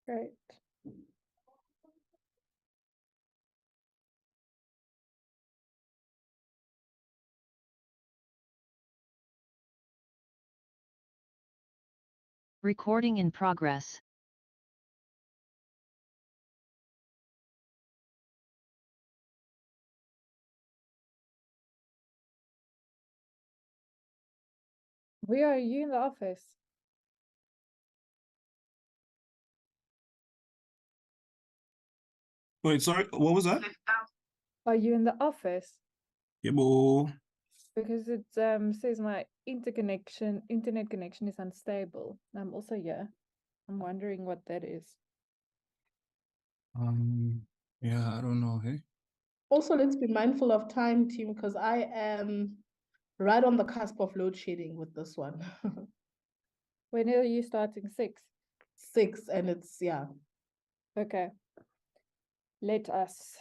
Great. Recording in progress. Where are you in the office? Wait, sorry, what was that? Are you in the office? Yeah, boo. Because it says my internet connection is unstable. I'm also here. I'm wondering what that is. Yeah, I don't know. Hey, Also, let's be mindful of time, team, because I am right on the cusp of load shedding with this one. When are you starting? 6? 6, and it's, yeah. Okay. Let us.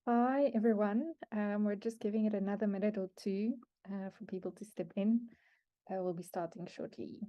Hi, everyone. We're just giving it another minute or two for people to step in. We'll be starting shortly.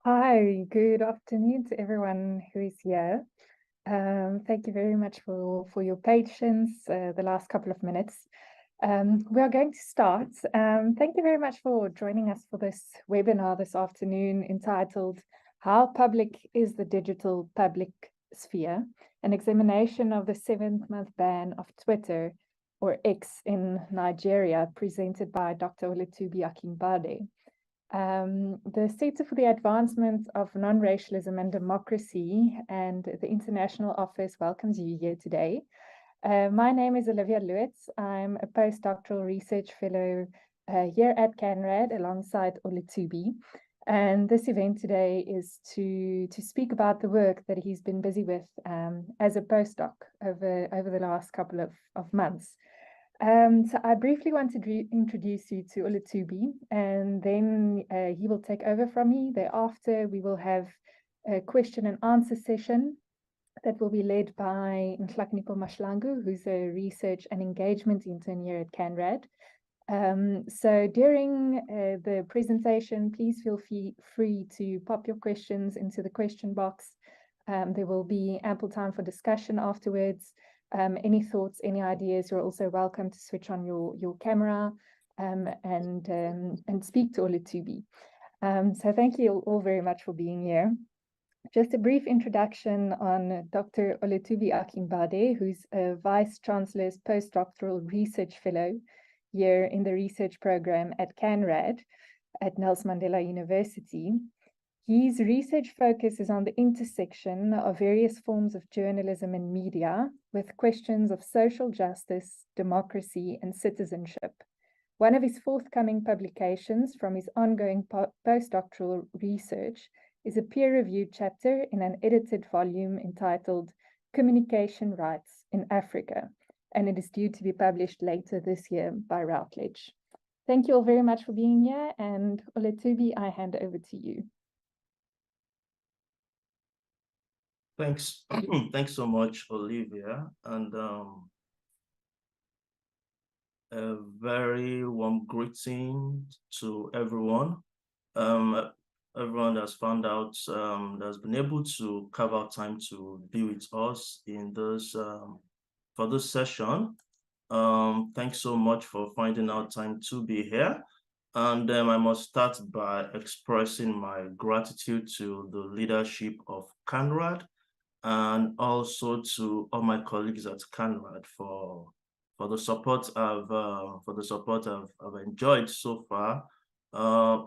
Hi, good afternoon to everyone who is here. Thank you very much for your patience the last couple of minutes. We are going to start. Thank you very much for joining us for this webinar this afternoon entitled How Public is the Digital Public Sphere? An examination of the 7th-month ban of Twitter or X in Nigeria, presented by Dr. Olutobi Akinbade. The Center for the Advancement of Non-Racialism and Democracy and the International Office welcomes you here today. My name is Olivia Lewitz. I'm a postdoctoral research fellow here at CANRAD alongside Olutobi. And this event today is to speak about the work that he's been busy with as a postdoc over the last couple of months. So I briefly want to introduce you to Olutobi, and then he will take over from me. Thereafter, we will have a question and answer session that will be led by Nhlakanipo Mashlangu, who's a research and engagement intern here at CANRAD. So during the presentation, please feel free to pop your questions into the question box. There will be ample time for discussion afterwards. Any thoughts, any ideas, you're also welcome to switch on your camera and speak to Olutobi. So thank you all very much for being here. Just a brief introduction on Dr. Olutobi Akinbade, who's a Vice Chancellor's Postdoctoral Research Fellow here in the research program at CANRAD at Nelson Mandela University. His research focus is on the intersection of various forms of journalism and media with questions of social justice, democracy, and citizenship. One of his forthcoming publications from his ongoing postdoctoral research is a peer-reviewed chapter in an edited volume entitled Communication Rights in Africa, and it is due to be published later this year by Routledge. Thank you all very much for being here, and Olutobi, I hand over to you. Thanks. Thanks so much, Olivia, and a very warm greeting to everyone. Everyone that's found out, that's been able to carve out time to be with us in this for this session. Thanks so much for finding out time to be here. And I must start by expressing my gratitude to the leadership of CANRAD and also to all my colleagues at CANRAD for the support I've enjoyed so far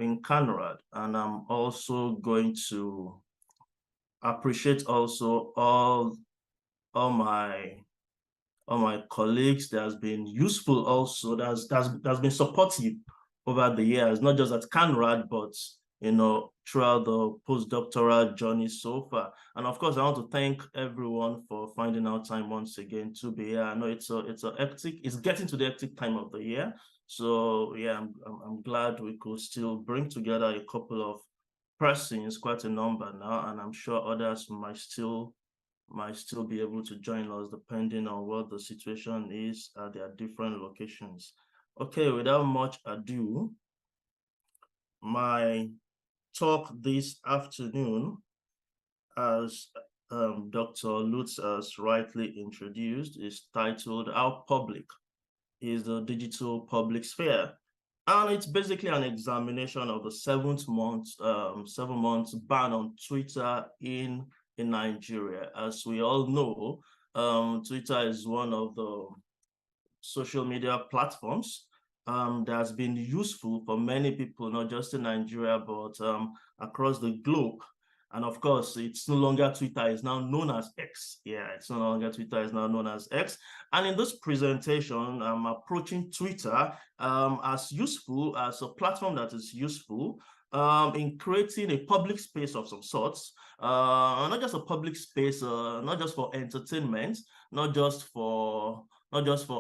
in CANRAD. And I'm also going to appreciate also all my colleagues that has been useful also, that's been supportive over the years, not just at CANRAD, but throughout the postdoctoral journey so far. And of course, I want to thank everyone for finding out time once again to be here. I know it's getting to the hectic time of the year. So yeah, I'm glad we could still bring together a couple of persons, quite a number now, and I'm sure others might still be able to join us depending on what the situation is at their different locations. Okay, without much ado, my talk this afternoon, as Dr. Lutz has rightly introduced, is titled How Public is the Digital Public Sphere? And it's basically an examination of the 7 months ban on Twitter in Nigeria. As we all know, Twitter is one of the social media platforms that has been useful for many people, not just in Nigeria, but across the globe. And of course, it's no longer Twitter, it's now known as X. Yeah, it's no longer Twitter, it's now known as X. And in this presentation, I'm approaching Twitter as useful, as a platform that is useful in creating a public space of some sorts, not just a public space, not just for entertainment, not just for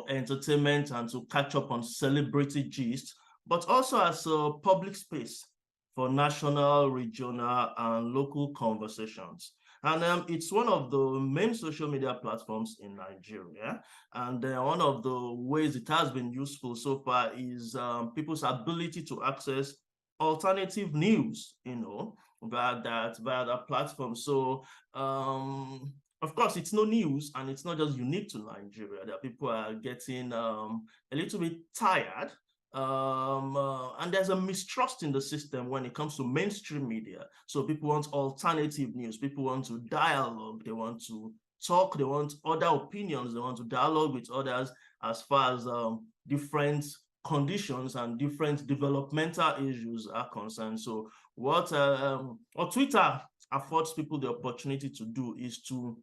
entertainment and to catch up on celebrity gist, but also as a public space for national, regional, and local conversations. And it's one of the main social media platforms in Nigeria. And one of the ways it has been useful so far is people's ability to access alternative news, via that platform. So of course, it's no news, and it's not just unique to Nigeria that people are getting a little bit tired. And there's a mistrust in the system when it comes to mainstream media. So people want alternative news, people want to dialogue, they want to talk, they want other opinions, they want to dialogue with others as far as different conditions and different developmental issues are concerned. So what Twitter affords people the opportunity to do is to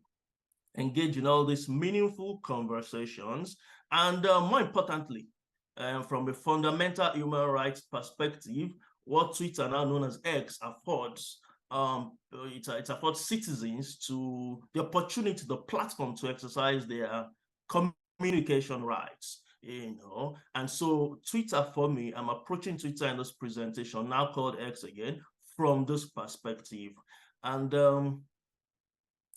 engage in all these meaningful conversations, and more importantly, from a fundamental human rights perspective, what Twitter, now known as X, affords it affords citizens to the opportunity, the platform to exercise their communication rights. And so Twitter, for me, I'm approaching Twitter in this presentation, now called X again, from this perspective. And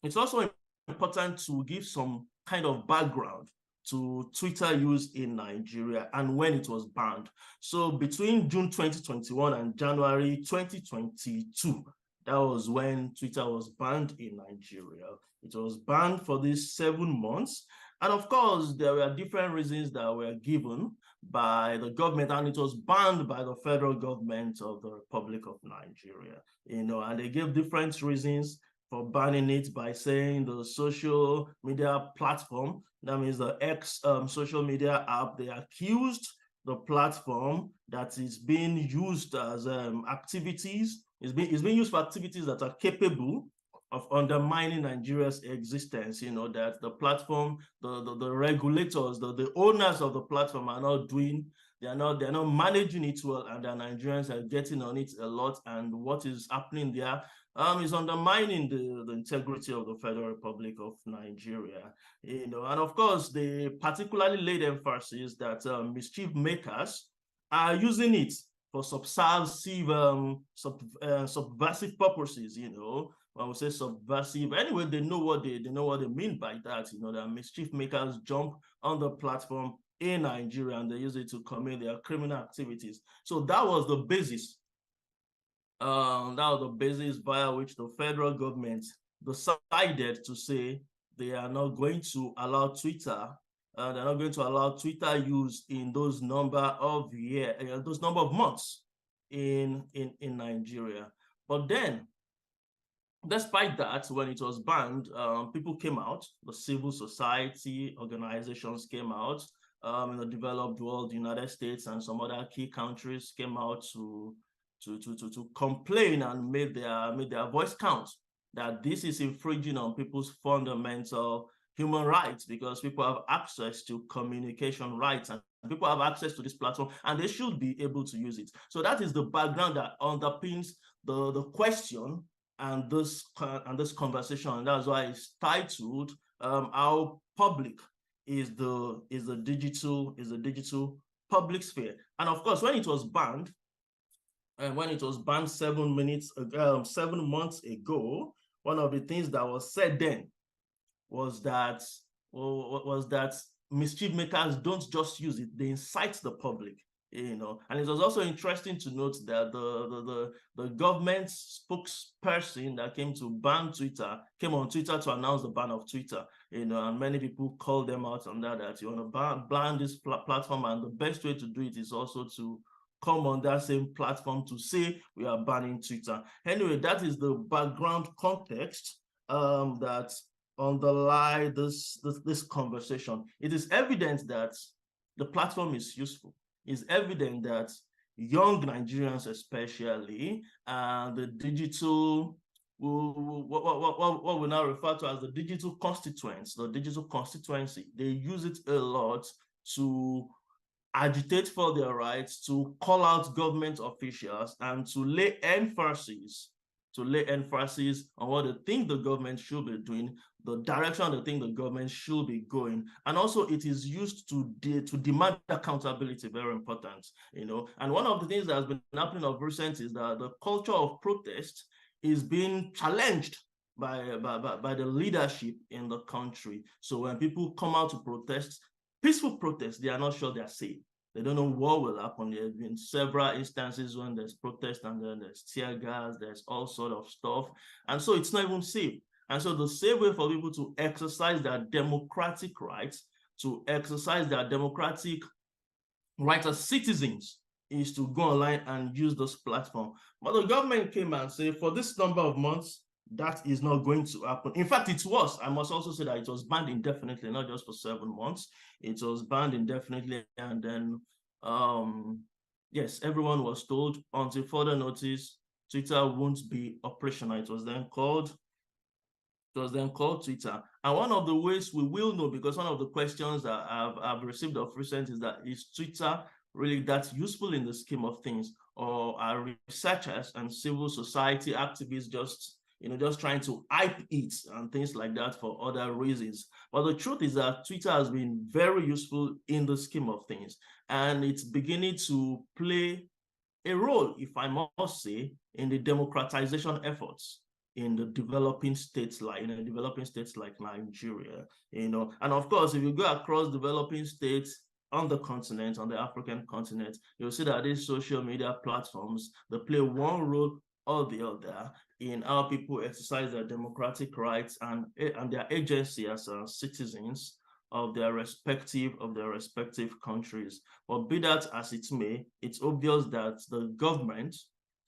it's also important to give some kind of background to Twitter use in Nigeria and when it was banned. So between June 2021 and January 2022, that was when Twitter was banned in Nigeria. It was banned for these 7 months. And of course, there were different reasons that were given by the government, and it was banned by the federal government of the Republic of Nigeria. And they gave different reasons for banning it by saying the social media platform, that means the X social media app, they accused the platform that is being used as activities, is being used for activities that are capable of undermining Nigeria's existence. That the platform, the regulators, the owners of the platform are not doing, they're not managing it well, and the Nigerians are getting on it a lot, and what is happening there is undermining the integrity of the Federal Republic of Nigeria. And of course, they particularly laid emphasis that mischief makers are using it for subversive purposes. When we say subversive, anyway, they know what they mean by that. That mischief makers jump on the platform in Nigeria and they use it to commit their criminal activities. So that was the basis. That was the basis via which the federal government decided to say they are not going to allow Twitter. They're not going to allow Twitter use in those number of months in Nigeria. But then, despite that, when it was banned, people came out. The civil society organizations came out. In the developed world, the United States and some other key countries came out to complain and made their voice count, that this is infringing on people's fundamental human rights, because people have access to communication rights and people have access to this platform and they should be able to use it. So that is the background that underpins the question and this conversation, and that's why it's titled how public is the digital public sphere. And of course, when it was banned, 7 months ago, one of the things that was said then was that mischief makers don't just use it, they incite the public. And it was also interesting to note that the government spokesperson that came to ban Twitter came on Twitter to announce the ban of Twitter. And many people called them out on that you want to ban this platform, and the best way to do it is also to come on that same platform to say we are banning Twitter. Anyway, that is the background context that underlie this conversation. It is evident that the platform is useful. It's evident that young Nigerians especially, the digital, what we now refer to as the digital constituents, the digital constituency, they use it a lot to agitate for their rights, to call out government officials, and to lay emphasis on what they think the government should be doing, the direction they think the government should be going. And also it is used to demand accountability, very important. And one of the things that has been happening of recent is that the culture of protest is being challenged by the leadership in the country. So when people come out to protest, peaceful protest, they are not sure they are safe. They don't know what will happen. There have been several instances when there's protest and then there's tear gas, there's all sort of stuff. And so it's not even safe. And so the safe way for people to exercise their democratic rights, to exercise their democratic rights as citizens, is to go online and use this platform. But the government came and said, for this number of months, that is not going to happen. In fact, it was. I must also say that it was banned indefinitely, not just for 7 months. It was banned indefinitely. And then, yes, everyone was told until further notice, Twitter won't be operational. It was then called Twitter. And one of the ways we will know, because one of the questions that I've received of recent is that, is Twitter really that useful in the scheme of things? Or are researchers and civil society activists just trying to hype it and things like that for other reasons? But the truth is that Twitter has been very useful in the scheme of things, and it's beginning to play a role, if I must say, in the democratization efforts in the developing states like Nigeria, and of course, if you go across developing states on the continent, on the African continent, you'll see that these social media platforms, they play one role or the other in how people exercise their democratic rights and their agency as citizens of their respective countries. But be that as it may, it's obvious that the government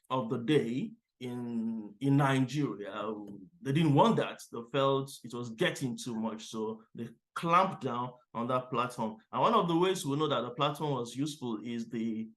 of the day in Nigeria, they didn't want that. They felt it was getting too much, so they clamped down on that platform. And one of the ways we know that the platform was useful is the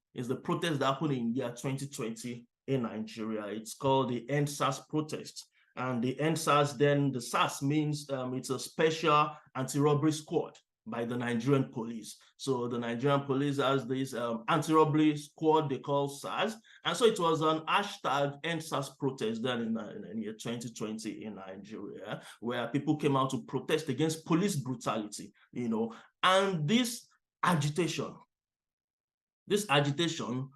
protest that happened in year 2020 in Nigeria. It's called the End SARS protest. And the End SARS, then the SARS means it's a special anti-robbery squad by the Nigerian police. So the Nigerian police has this anti-robbery squad they call SARS. And so it was an hashtag End SARS protest then in year 2020 in Nigeria, where people came out to protest against police brutality, and this agitation,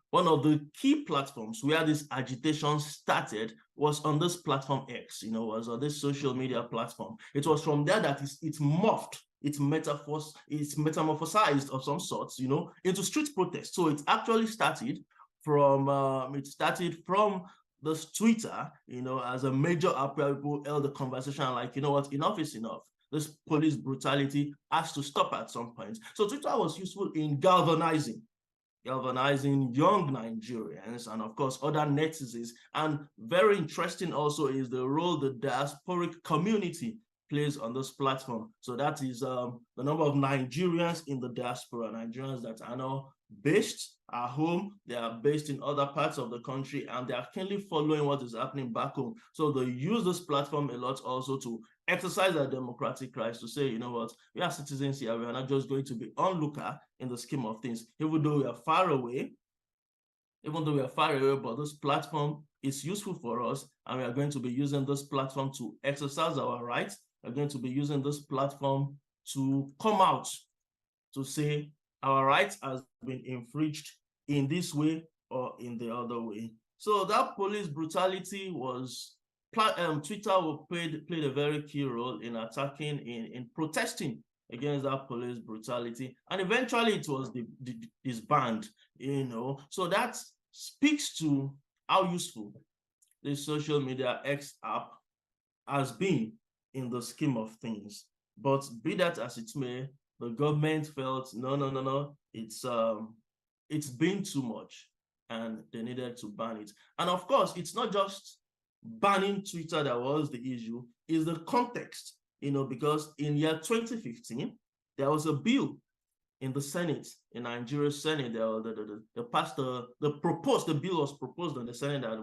one of the key platforms where this agitation started was on this platform X, was on this social media platform. It was from there that it's morphed, it's metamorphosized of some sorts, into street protest. So it actually started from this Twitter, as a major app where people held the conversation like, enough is enough. This police brutality has to stop at some point. So Twitter was useful in galvanizing young Nigerians and of course other netizens. And very interesting also is the role the diasporic community plays on this platform. So that is the number of Nigerians in the diaspora, Nigerians that are now based at home, they are based in other parts of the country, and they are keenly following what is happening back home. So they use this platform a lot also to exercise their democratic rights, to say, we are citizens here, we are not just going to be onlooker in the scheme of things, even though we are far away, but this platform is useful for us, and we are going to be using this platform to exercise our rights. We're going to be using this platform to come out to say our rights has been infringed in this way or in the other way. So that police brutality was, Twitter played a very key role in attacking, in protesting against that police brutality, and eventually it was disbanded. So that speaks to how useful the social media X app has been in the scheme of things. But be that as it may, the government felt no, it's been too much, and they needed to ban it. And of course, it's not just banning Twitter that was the issue, it's the context, because in year 2015, there was a bill in the Senate, in Nigeria's Senate, the bill was proposed in the Senate that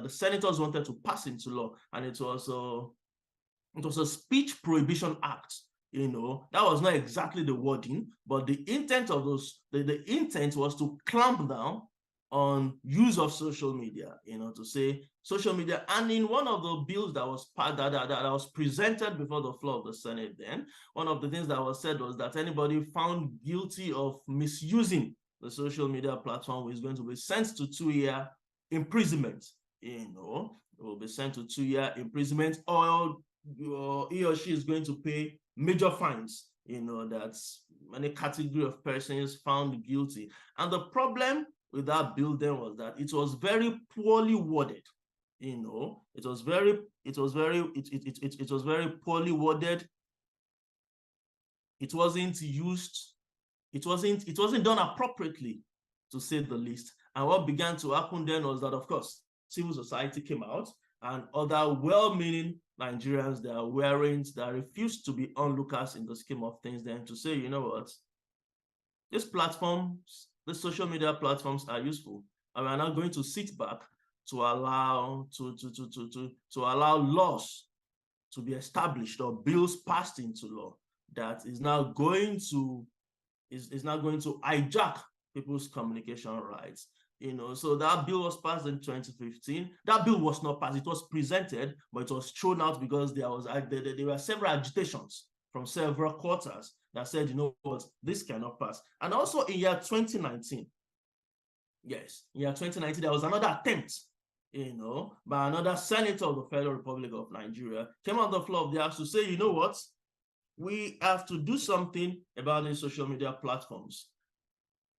the senators wanted to pass into law, and it was a speech prohibition act. That was not exactly the wording, but the intent of the intent was to clamp down on use of social media, to say social media. And in one of the bills that was presented before the floor of the Senate, then one of the things that was said was that anybody found guilty of misusing the social media platform is going to be sent to 2-year imprisonment. Will be sent to 2-year imprisonment, or he or she is going to pay major fines, that's many category of persons found guilty. And the problem with that bill then was that it was very poorly worded. It was very poorly worded. It wasn't used, it wasn't done appropriately, to say the least. And what began to happen then was that, of course, civil society came out and other well-meaning Nigerians that refused to be onlookers in the scheme of things, then to say, you know what, these platforms, the social media platforms are useful, and we're not going to sit back to allow allow laws to be established or bills passed into law that is now going to hijack people's communication rights. So that bill was passed in 2015. That bill was not passed. It was presented, but it was thrown out because there were several agitations from several quarters that said, you know what, this cannot pass. And also in year 2019, yes, in year 2019, there was another attempt, by another senator of the Federal Republic of Nigeria, came on the floor of the House to say, you know what, we have to do something about these social media platforms.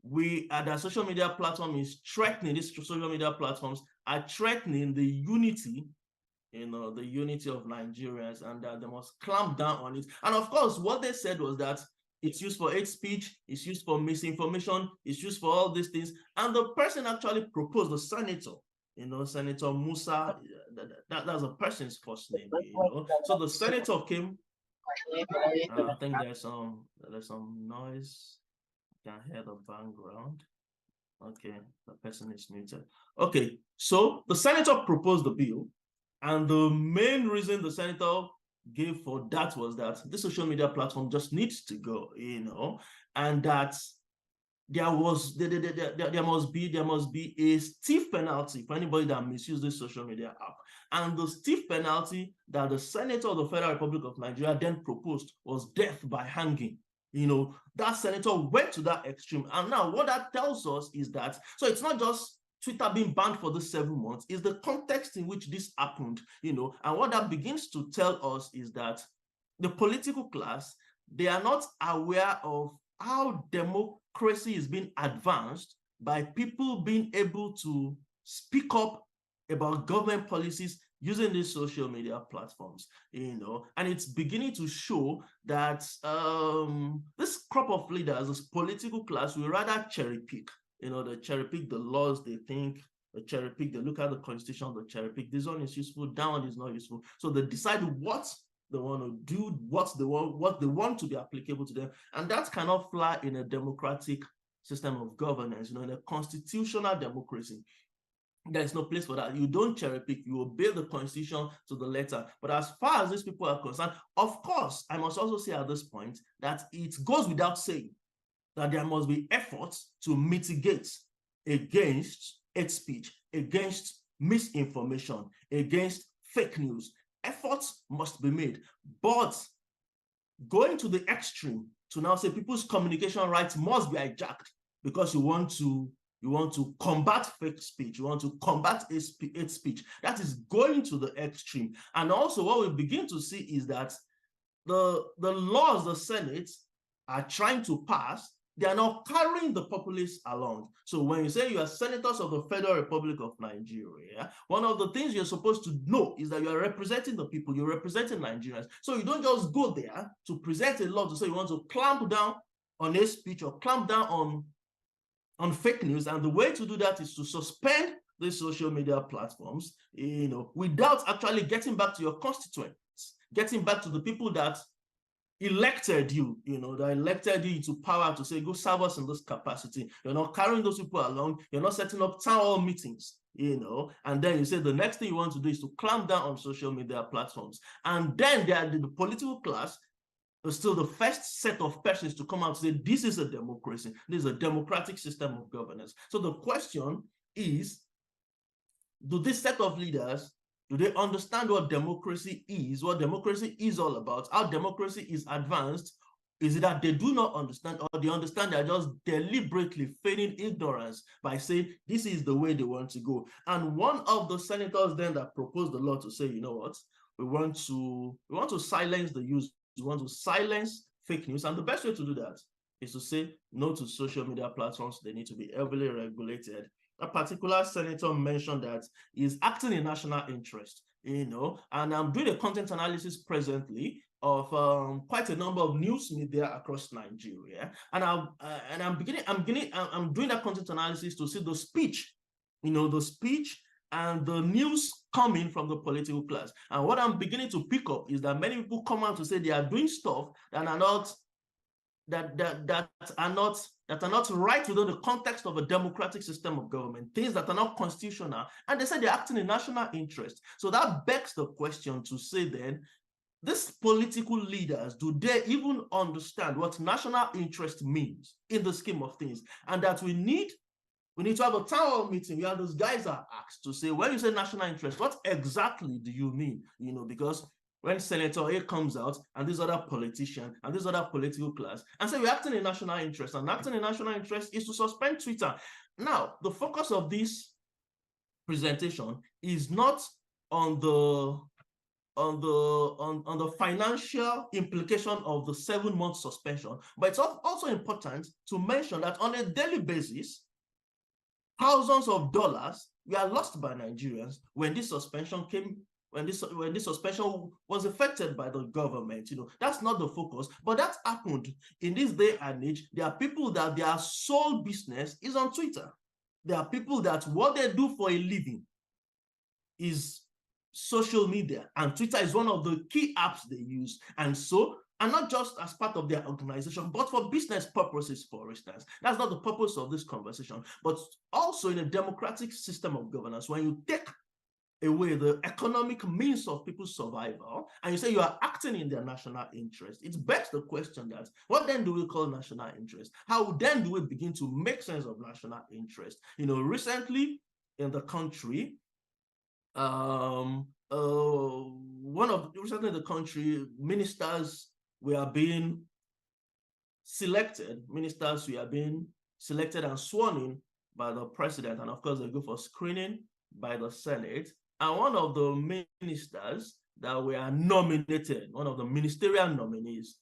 The social media platform is threatening, these social media platforms are threatening the unity, the unity of Nigerians, and that they must clamp down on it. And of course, what they said was that it's used for hate speech, it's used for misinformation, it's used for all these things. And the person actually proposed, the senator, Senator Musa, that's a person's first name, So the senator came, I think there's some noise. I can hear the background. Okay, the person is muted. Okay, so the senator proposed the bill, and the main reason the senator gave for that was that the social media platform just needs to go, and that there must be a stiff penalty for anybody that misuses this social media app. And the stiff penalty that the senator of the Federal Republic of Nigeria then proposed was death by hanging. That senator went to that extreme. And now what that tells us is that, so it's not just Twitter being banned for this 7 months, it's the context in which this happened, and what that begins to tell us is that the political class, they are not aware of how democracy is being advanced by people being able to speak up about government policies using these social media platforms, and it's beginning to show that this crop of leaders, this political class, will rather cherry pick, they cherry pick the laws they think, they cherry pick, they look at the constitution, they cherry pick, this one is useful, that one is not useful. So they decide what they want to do, what they want to be applicable to them, and that cannot fly in a democratic system of governance, in a constitutional democracy. There's no place for that. You don't cherry pick, you obey the constitution to the letter. But as far as these people are concerned, of course, I must also say at this point that it goes without saying that there must be efforts to mitigate against hate speech, against misinformation, against fake news. Efforts must be made. But going to the extreme to now say people's communication rights must be hijacked because you want to combat fake speech, you want to combat hate speech, that is going to the extreme. And also what we begin to see is that the laws the Senate are trying to pass, they are not carrying the populace along. So when you say you are senators of the Federal Republic of Nigeria, one of the things you're supposed to know is that you are representing the people, you're representing Nigerians. So you don't just go there to present a law to say you want to clamp down on hate speech or clamp down on fake news. And the way to do that is to suspend these social media platforms, without actually getting back to your constituents, getting back to the people that elected you, that elected you into power to say, go serve us in this capacity. You're not carrying those people along. You're not setting up town hall meetings, and then you say the next thing you want to do is to clamp down on social media platforms. And then the political class is still the first set of persons to come out and say, this is a democracy. This is a democratic system of governance. So the question is, do this set of leaders, do they understand what democracy is all about, how democracy is advanced? Is it that they do not understand, or they understand they're just deliberately feigning ignorance by saying this is the way they want to go? And one of the senators then that proposed the law to say, you know what, we want to silence the use want to silence fake news. And the best way to do that is to say no to social media platforms. They need to be heavily regulated. A particular senator mentioned that he's acting in national interest, and I'm doing a content analysis presently of quite a number of news media across Nigeria, and I'm doing that content analysis to see the speech, and the news coming from the political class. And what I'm beginning to pick up is that many people come out to say they are doing stuff that are not right within the context of a democratic system of government, things that are not constitutional, and they say they're acting in national interest. So that begs the question to say then, these political leaders, do they even understand what national interest means in the scheme of things? And that we need to have a town hall meeting where those guys are asked to say, when you say national interest, what exactly do you mean? Because when Senator A comes out and this other politician and this other political class and say we're acting in national interest, and acting in national interest is to suspend Twitter. Now, the focus of this presentation is not on the financial implication of the 7-month suspension, but it's also important to mention that on a daily basis, thousands of dollars were lost by Nigerians when this suspension came. When this suspension was affected by the government. That's not the focus, but that happened in this day and age. There are people that their sole business is on Twitter. There are people that what they do for a living is social media, and Twitter is one of the key apps they use. And not just as part of their organization, but for business purposes, for instance. That's not the purpose of this conversation, but also in a democratic system of governance, when you take away the economic means of people's survival, and you say you are acting in their national interest, it begs the question that, what then do we call national interest? How then do we begin to make sense of national interest? Recently in the country, ministers were being selected and sworn in by the president, and of course they go for screening by the Senate. And one of the ministers that were nominated, one of the ministerial nominees,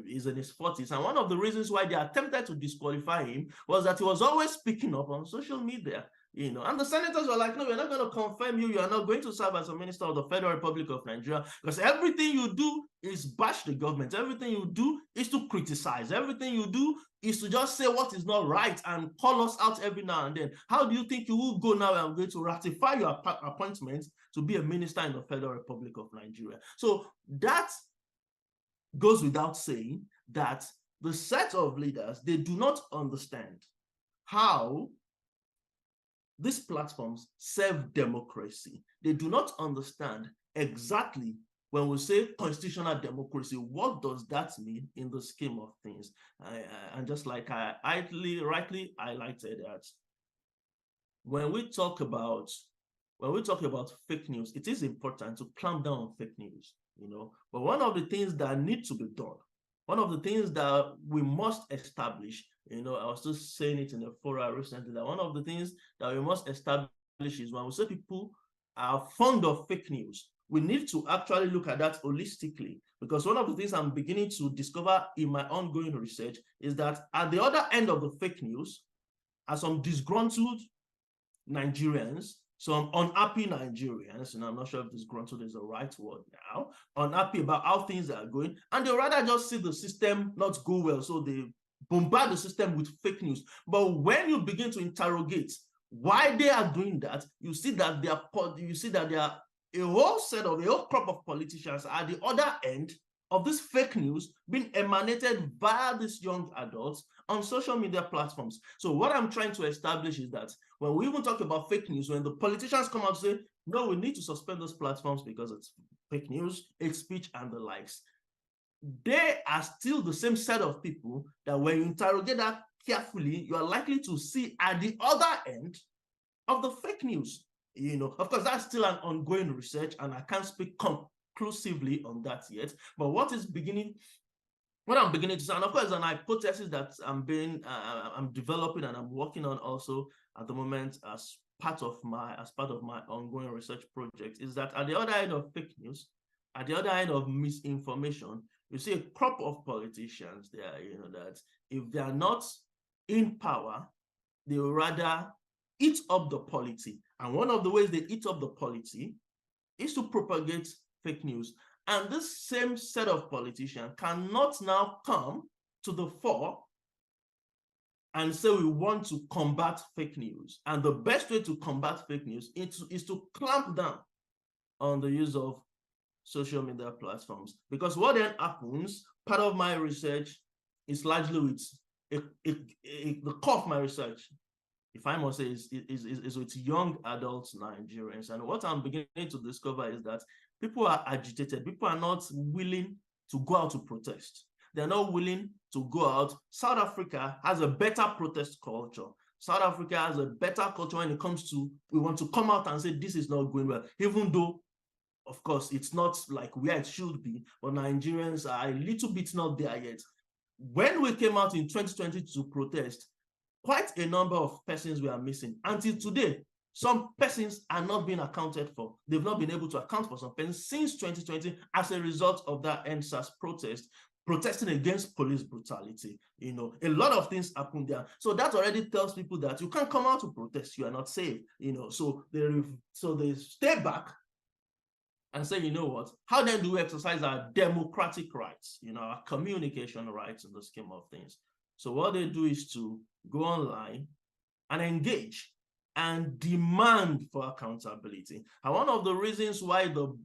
is in his 40s. And one of the reasons why they attempted to disqualify him was that he was always speaking up on social media. And the senators were like, no, we're not going to confirm you. You are not going to serve as a minister of the Federal Republic of Nigeria, because everything you do is bash the government. Everything you do is to criticize. Everything you do is to just say what is not right and call us out every now and then. How do you think you will go now and going to ratify your appointment to be a minister in the Federal Republic of Nigeria? So that goes without saying that the set of leaders, they do not understand how these platforms serve democracy. They do not understand exactly, when we say constitutional democracy, what does that mean in the scheme of things? And just like I rightly highlighted that, when we talk about fake news, it is important to clamp down on fake news, But one of the things that need to be done, one of the things that we must establish, I was just saying it in a forum recently, that one of the things that we must establish is, when we say people are fond of fake news, we need to actually look at that holistically. Because one of the things I'm beginning to discover in my ongoing research is that at the other end of the fake news are some disgruntled Nigerians, some unhappy Nigerians, and I'm not sure if disgruntled is the right word now, unhappy about how things are going, and they rather just see the system not go well, so they bombard the system with fake news. But when you begin to interrogate why they are doing that, you see that there are a whole crop of politicians at the other end of this fake news being emanated via these young adults on social media platforms. So what I'm trying to establish is that when we even talk about fake news, when the politicians come out and say, no, we need to suspend those platforms because it's fake news, hate speech, and the likes, they are still the same set of people that when you interrogate that carefully, you are likely to see at the other end of the fake news. Of course, that's still an ongoing research, and I can't speak conclusively on that yet. But what I'm beginning to say, and of course, an hypothesis that I'm developing and I'm working on also at the moment as part of my ongoing research project, is that at the other end of fake news at the other end of misinformation, you see a crop of politicians there, that if they are not in power, they will rather eat up the polity. And one of the ways they eat up the polity is to propagate fake news. And this same set of politicians cannot now come to the fore and say we want to combat fake news. And the best way to combat fake news is to clamp down on the use of social media platforms. Because what then happens, part of my research is largely with the core of my research, if I must say, is with young adult Nigerians. And what I'm beginning to discover is that people are agitated. People are not willing to go out to protest. They're not willing to go out. South Africa has a better protest culture. South Africa has a better culture when it comes to, we want to come out and say this is not going well, even though, of course, it's not like where it should be, but Nigerians are a little bit not there yet. When we came out in 2020 to protest, quite a number of persons were missing. Until today, some persons are not being accounted for. They've not been able to account for some persons since 2020 as a result of that NSAS protest, protesting against police brutality. A lot of things happen there. So that already tells people that you can't come out to protest, you are not safe. So they stay back and say, what, how then do we exercise our democratic rights, our communication rights in the scheme of things? So what they do is to go online and engage and demand for accountability. And one of the reasons why the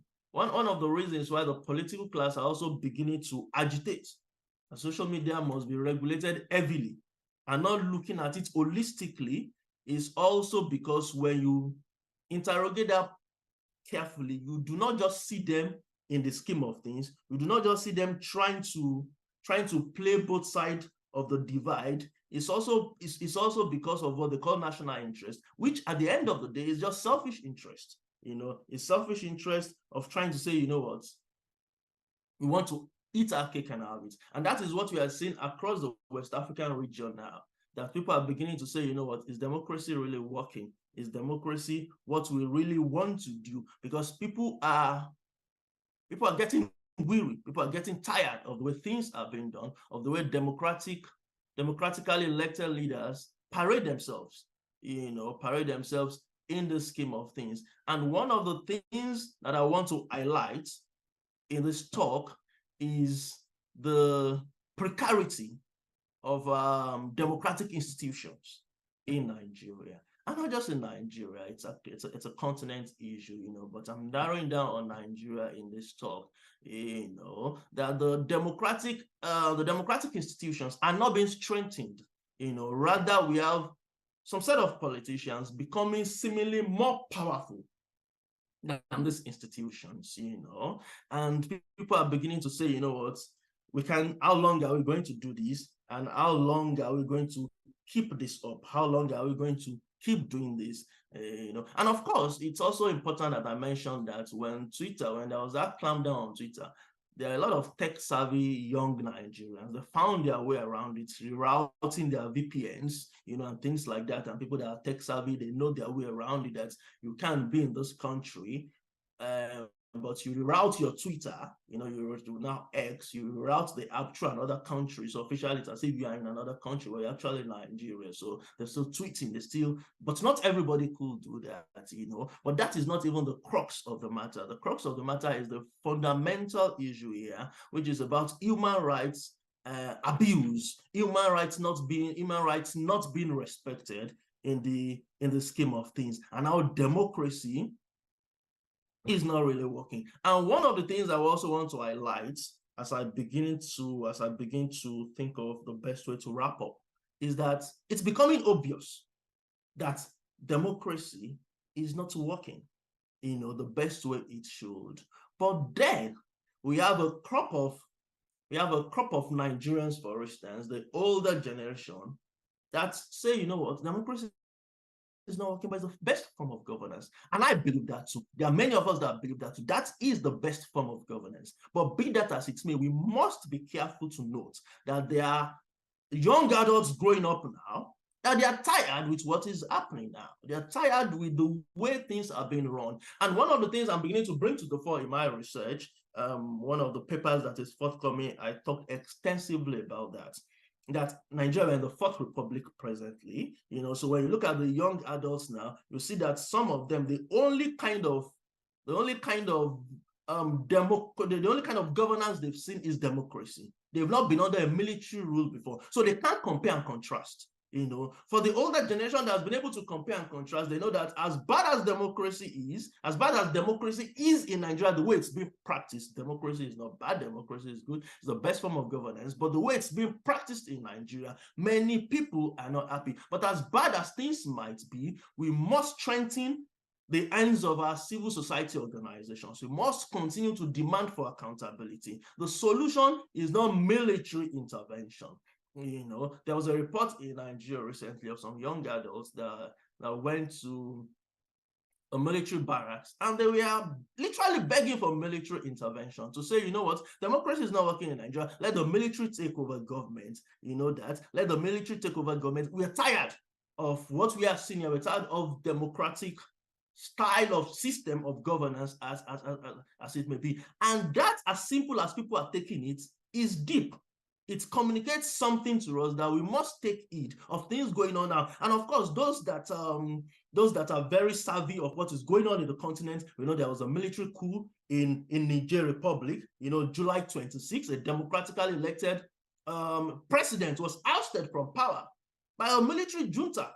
political class are also beginning to agitate, and social media must be regulated heavily and not looking at it holistically, is also because when you interrogate that carefully, you do not just see them in the scheme of things. You do not just see them trying to play both sides of the divide. It's also because of what they call national interest, which at the end of the day is just selfish interest. It's selfish interest of trying to say, what, we want to eat our cake and have it. And that is what we are seeing across the West African region now, that people are beginning to say, what, is democracy really working? Is democracy what we really want to do? Because people are getting weary, people are getting tired of the way things are being done, of the way democratically elected leaders parade themselves, in the scheme of things. And one of the things that I want to highlight in this talk is the precarity of democratic institutions in Nigeria. And not just in Nigeria, it's a continent issue, but I'm narrowing down on Nigeria in this talk, that the democratic institutions are not being strengthened. Rather we have some set of politicians becoming seemingly more powerful than these institutions, and people are beginning to say, what, how long are we going to do this? And how long are we going to keep this up? How long are we going to keep doing this? And of course, it's also important that I mentioned that when there was that clampdown on Twitter, there are a lot of tech-savvy young Nigerians that found their way around it, rerouting their VPNs, and things like that. And people that are tech-savvy, they know their way around it, that you can't be in this country, but you reroute your Twitter, you now X, you reroute the app to another country. So officially, it's as if you are in another country where you're actually in Nigeria. So they're still tweeting, but not everybody could do that, But that is not even the crux of the matter. The crux of the matter is the fundamental issue here, which is about human rights abuse, human rights not being respected in the scheme of things, and how democracy is not really working. And one of the things I also want to highlight as I begin to think of the best way to wrap up is that it's becoming obvious that democracy is not working, the best way it should. But then we have a crop of Nigerians, for instance, the older generation, that say, what, democracy is not working, but it's the best form of governance. And I believe that too. There are many of us that believe that too. That is the best form of governance. But be that as it may, we must be careful to note that there are young adults growing up now Now they are tired with what is happening now. They are tired with the way things are being run. And one of the things I'm beginning to bring to the fore in my research, one of the papers that is forthcoming, I talked extensively about that Nigeria and the Fourth Republic presently, so when you look at the young adults now, you see that some of them, the only kind of governance they've seen is democracy. They've not been under a military rule before, so they can't compare and contrast. For the older generation that has been able to compare and contrast, they know that as bad as democracy is in Nigeria, the way it's being practiced, democracy is not bad, democracy is good, it's the best form of governance, but the way it's being practiced in Nigeria, many people are not happy. But as bad as things might be, we must strengthen the ends of our civil society organizations. We must continue to demand for accountability. The solution is not military intervention. There was a report in Nigeria recently of some young adults that went to a military barracks, and they were literally begging for military intervention to say, you know what, democracy is not working in Nigeria. Let the military take over government. Let the military take over government. We're tired of what we are seeing here. We're tired of democratic style of system of governance as it may be. And that, as simple as people are taking it, is deep. It communicates something to us that we must take heed of things going on now. And of course, those that are very savvy of what is going on in the continent, there was a military coup in Niger Republic, July 26, a democratically elected president was ousted from power by a military junta.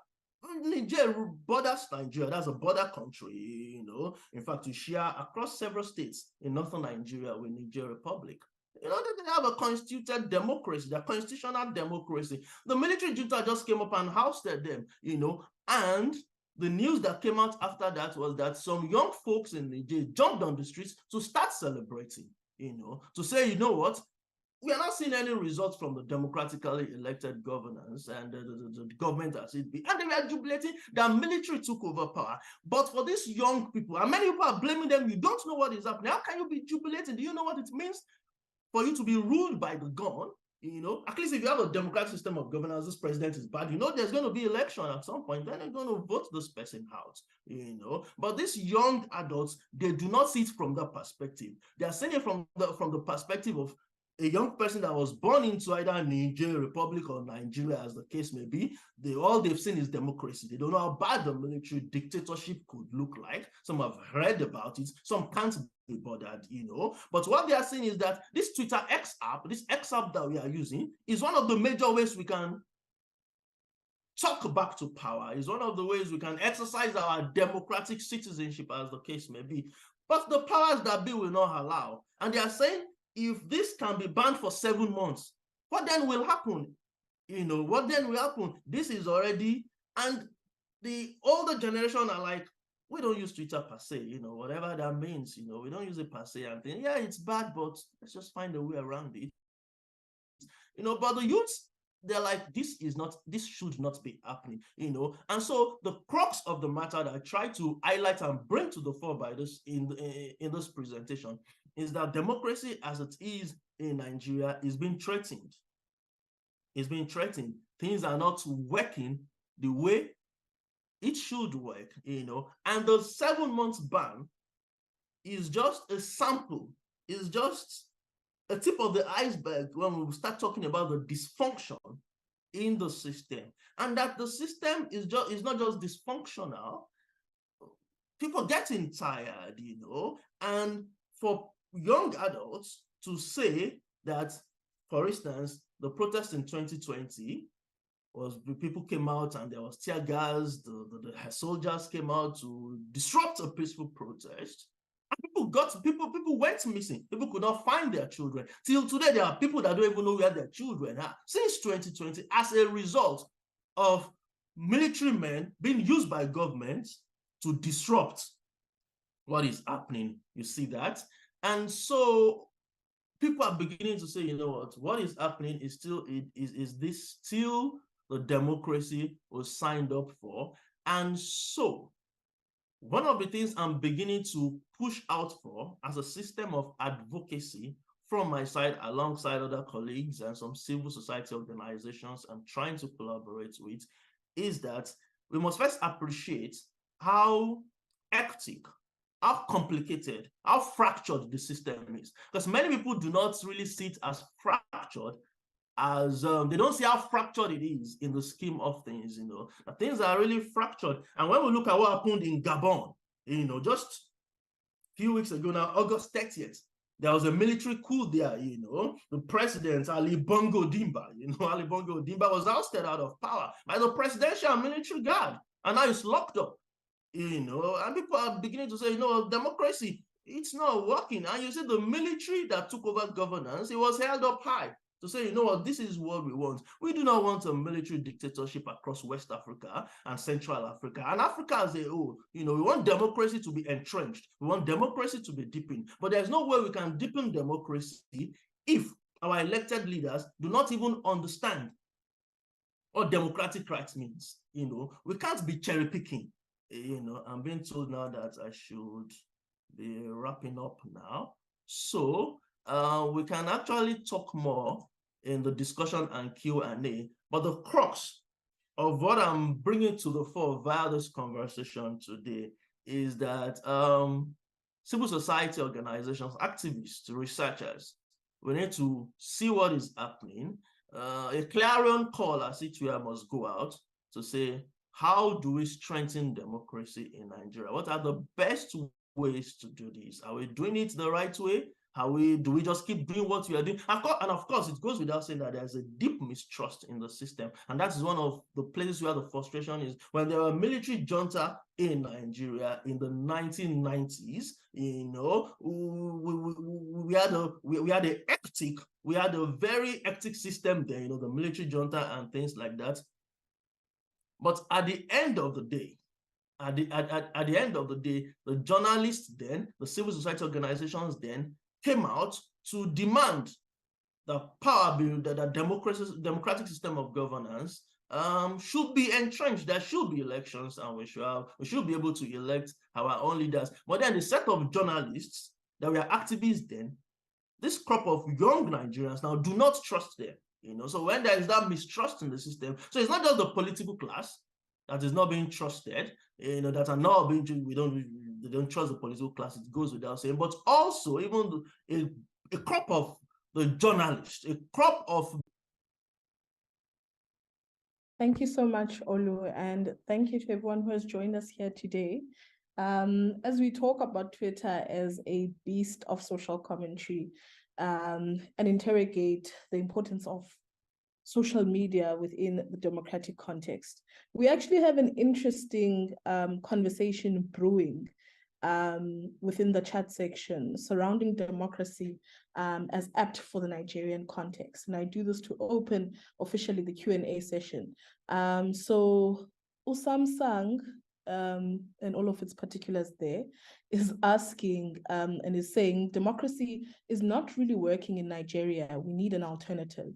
Niger borders Nigeria. That's a border country, In fact, you share across several states in northern Nigeria with Niger Republic. They have a constituted democracy, the constitutional democracy. The military junta just came up and ousted them, and the news that came out after that was that some young folks in Niger jumped on the streets to start celebrating, to say, you know what, we are not seeing any results from the democratically elected governance and the government as it be. And they were jubilating that military took over power. But for these young people, and many people are blaming them, you don't know what is happening. How can you be jubilating? Do you know what it means for you to be ruled by the gun? At least if you have a democratic system of governance, this president is bad, there's going to be election at some point, then they're going to vote this person out, But these young adults, they do not see it from that perspective. They are seeing it from the perspective of a young person that was born into either Niger Republic or Nigeria, as the case may be. All they've seen is democracy. They don't know how bad the military dictatorship could look like. Some have read about it. Some can't be bothered, But what they are saying is that this Twitter X app, this X app that we are using, is one of the major ways we can talk back to power. Is one of the ways we can exercise our democratic citizenship, as the case may be. But the powers that be will not allow. And they are saying, if this can be banned for 7 months, what then will happen? What then will happen? This is already, and the older generation are like, we don't use Twitter per se, whatever that means, we don't use it per se and think, yeah, it's bad, but let's just find a way around it. But the youths, they're like, this should not be happening, And so the crux of the matter that I try to highlight and bring to the fore by this in this presentation is that democracy as it is in Nigeria is being threatened. It's being threatened. Things are not working the way it should work, And the 7 months ban is just a sample. It's just a tip of the iceberg when we start talking about the dysfunction in the system, and that the system is not just dysfunctional. People getting tired, and for young adults to say that, for instance, the protest in 2020 was people came out and there was tear gas, the soldiers came out to disrupt a peaceful protest. And people went missing. People could not find their children. Till today, there are people that don't even know where their children are. Since 2020, as a result of military men being used by governments to disrupt what is happening. You see that? And so people are beginning to say, you know what is happening is this still the democracy was signed up for? And so one of the things I'm beginning to push out for as a system of advocacy from my side, alongside other colleagues and some civil society organizations I'm trying to collaborate with, is that we must first appreciate how hectic, how complicated, how fractured the system is. Because many people do not really see it as fractured, as they don't see how fractured it is in the scheme of things. Things are really fractured. And when we look at what happened in Gabon, just a few weeks ago now, August 30th, there was a military coup there. The president, Ali Bongo Dimba, Ali Bongo Dimba was ousted out of power by the presidential and military guard, and now he's locked up. And people are beginning to say, democracy, it's not working. And you see the military that took over governance, it was held up high to say, this is what we want. We do not want a military dictatorship across West Africa and Central Africa and Africa as a whole. We want democracy to be entrenched. We want democracy to be deepened. But there's no way we can deepen democracy if our elected leaders do not even understand what democratic rights means. We can't be cherry picking. I'm being told now that I should be wrapping up now. So we can actually talk more in the discussion and Q&A, but the crux of what I'm bringing to the fore via this conversation today is that civil society organizations, activists, researchers, we need to see what is happening. A clarion call, as it were, must go out to say, how do we strengthen democracy in Nigeria? What are the best ways to do this? Are we doing it the right way? Do we just keep doing what we are doing? And of course, it goes without saying that there's a deep mistrust in the system. And that is one of the places where the frustration is. When there were military junta in Nigeria in the 1990s, we had a very hectic system there, the military junta and things like that. But at the end of the day, the journalists then, the civil society organizations then came out to demand the power bill, that the democratic system of governance should be entrenched. There should be elections, and we should be able to elect our own leaders. But then the set of journalists that were activists then, this crop of young Nigerians now do not trust them. So when there is that mistrust in the system, so it's not just the political class that is not being trusted, that are not being, they don't trust the political class, it goes without saying, but also even a crop of the journalists, a crop of. Thank you so much, Olu, and thank you to everyone who has joined us here today. As we talk about Twitter as a beast of social commentary, and interrogate the importance of social media within the democratic context, we actually have an interesting conversation brewing within the chat section surrounding democracy as apt for the Nigerian context. And I do this to open officially the Q&A session. So Usam Sang, and all of its particulars there, is asking and is saying, democracy is not really working in Nigeria. We need an alternative.